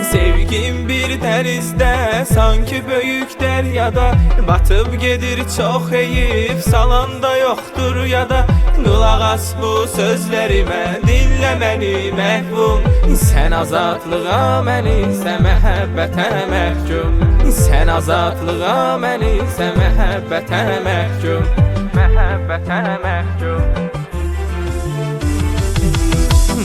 Sevgim bir dənizdə, sanki böyük dəryada batıb gedir çox heyif, salanda yoxdur yada. Qulaq as bu sözlərimə, dinlə məni məhvum. Sən azadlığa, mən isə məhəbbətə məhkum. Sən azadlığa, mən isə məhəbbətə məhkum. Məhəbbətə məhkum.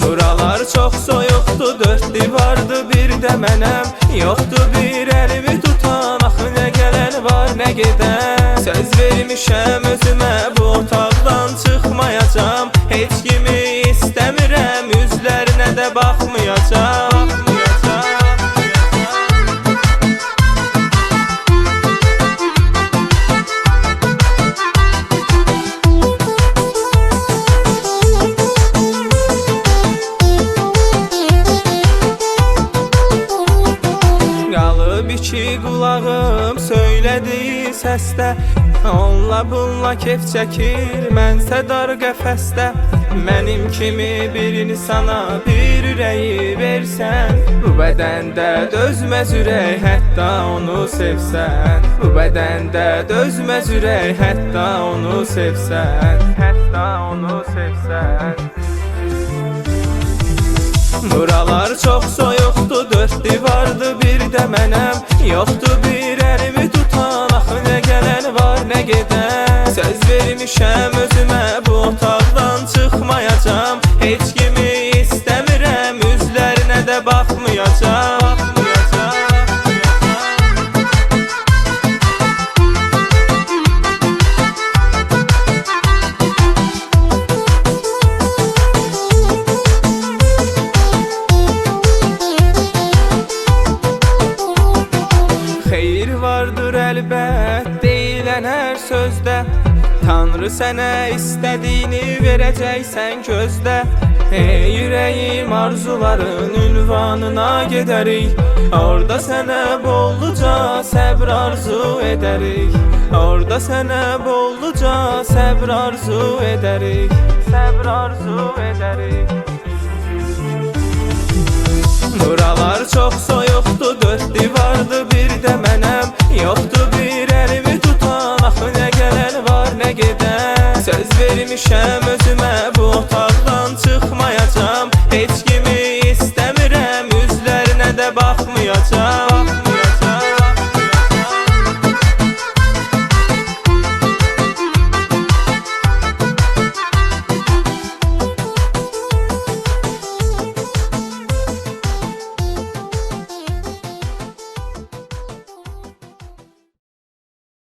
Buralar çox soyuqdur, dörd divardı, bir də mənəm. Yoxdur bir əlimi tutan, axı nə gələn var, nə gedən. Söz vermişəm özümə, bu otaqdan çıxmayacam. Heç kimi istəmirəm, üzlərinə də baxmayacam. İki qulağım söylədi səsdə, onunla bununla kef çəkir, mənsə dar qəfəsdə. Mənim kimi birini sana bir ürəyi versən, bu bədəndə dözməz ürək, hətta onu sevsən. Bu bədəndə dözməz ürək, hətta onu sevsən. Hətta onu sevsən. Buralar çox soyuqdur, dörd divardı, bir də mənəm. Yoxdur bir əlimi tutan, axı nə gələn var, nə gedən. Söz vermişəm özümə, bu otaqdan çıxmayacam. Heç kimi istəmirəm, üzlərinə də baxmayacam. Xeyir vardır əlbət, deyilən hər sözdə. Tanrı sənə istədiyini verəcəksən gözdə. Ey ürəyim, arzuların ünvanına gedərik. Orada sənə bolluca səbr arzu edərik. Orada sənə bolluca səbr arzu edərik. Səbr arzu edərik. Buralar çox soyuqdur, dörd divardı, bir də mənəm. Yoxdur bir əlimi tutan, axı nə gələn var, nə gedən. Söz vermişəm özümə, bu otaqdan çıxmayacam. Heç kimi istəmirəm, üzlərinə də baxmayacam.